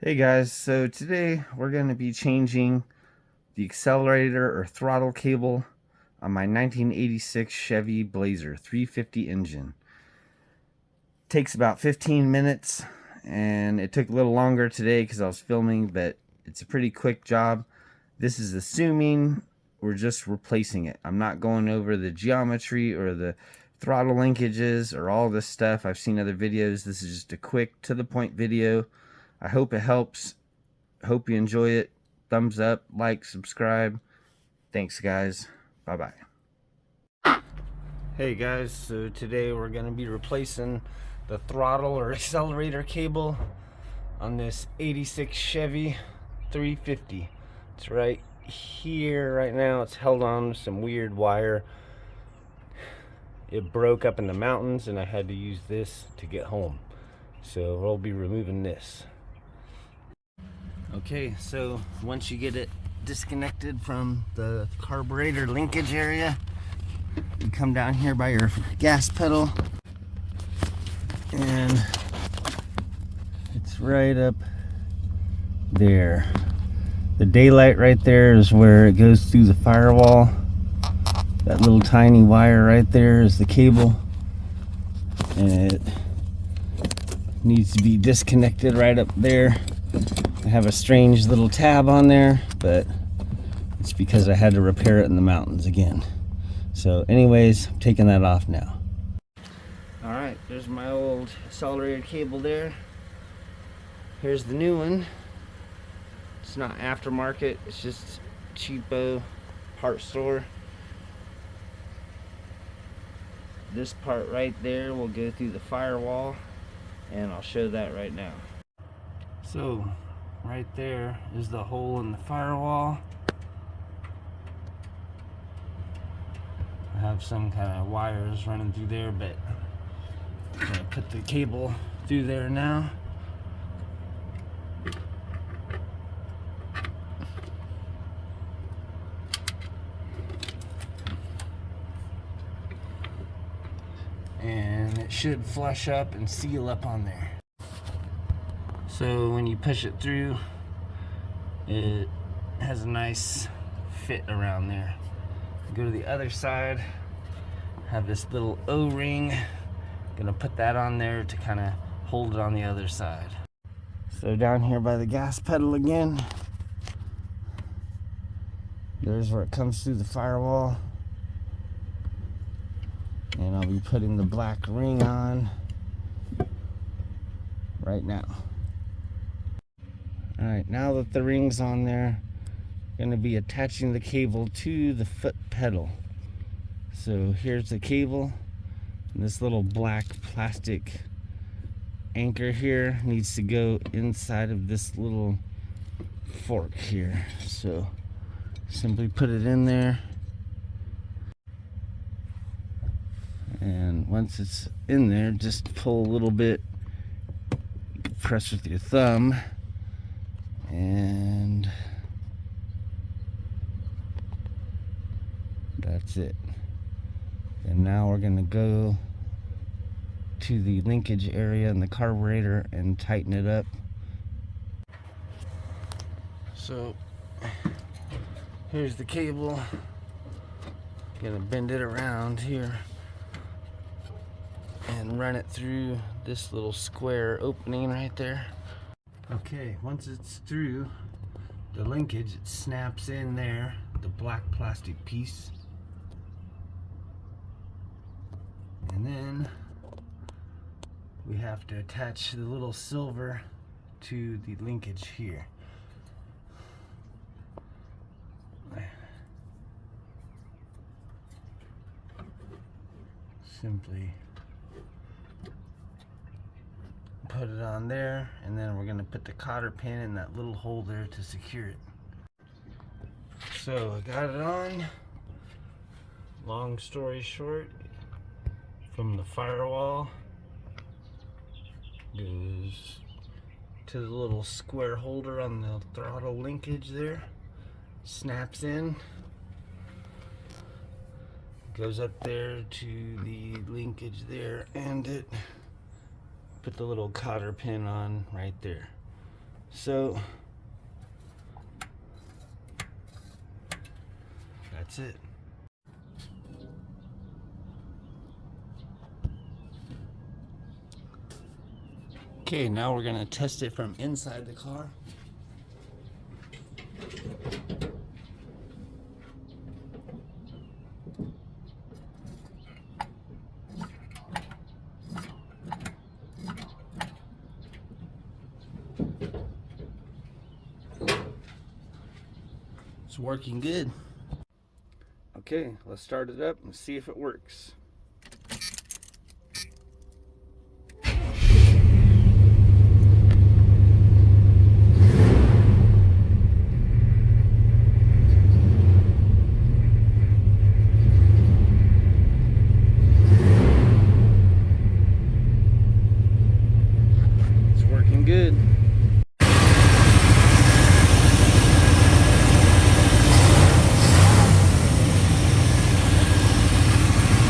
Hey guys, so today we're going to be changing the accelerator or throttle cable on my 1986 Chevy Blazer 350 engine. Takes about 15 minutes, and it took a little longer today because I was filming, but it's a pretty quick job. This is assuming we're just replacing it. I'm not going over the geometry or the throttle linkages or all this stuff. I've seen other videos. This is just a quick to the point video. I hope it helps. Hope you enjoy it. Thumbs up, like, subscribe. Thanks, guys. Bye-bye. Hey, guys. So today we're going to be replacing the throttle or accelerator cable on this 86 Chevy 350. It's right here right now. It's held on with some weird wire. It broke up in the mountains, and I had to use this to get home. So we'll be removing this. Okay, so once you get it disconnected from the carburetor linkage area, you come down here by your gas pedal, and it's right up there. The daylight right there is where it goes through the firewall. That little tiny wire right there is the cable, and it needs to be disconnected right up there. I have a strange little tab on there, but it's because I had to repair it in the mountains again. So anyways, I'm taking that off now. Alright, there's my old accelerator cable there. Here's the new one. It's not aftermarket, it's just cheapo part store. This part right there will go through the firewall, and I'll show that right now. So right there is the hole in the firewall. I have some kind of wires running through there, but I'm gonna put the cable through there now. And it should flush up and seal up on there. So when you push it through, it has a nice fit around there. Go to the other side, have this little O-ring. Gonna put that on there to kind of hold it on the other side. So down here by the gas pedal again, there's where it comes through the firewall. And I'll be putting the black ring on right now. Alright, now that the ring's on there, I'm going to be attaching the cable to the foot pedal. So here's the cable. And this little black plastic anchor here needs to go inside of this little fork here. So simply put it in there. And once it's in there, just pull a little bit. You can press with your thumb. And that's it. And now we're going to go to the linkage area in the carburetor and tighten it up. So here's the cable. Gonna bend it around here and run it through this little square opening right there. Okay, once it's through the linkage, it snaps in there, the black plastic piece. And then we have to attach the little silver to the linkage here. Simply put it on there, and then we're going to put the cotter pin in that little hole there to secure it. So I got it on. Long story short, from the firewall goes to the little square holder on the throttle linkage there, snaps in, goes up there to the linkage there, and it put the little cotter pin on right there. So that's it. Okay, now we're gonna test it from inside the car. It's working good. Okay, let's start it up and see if it works.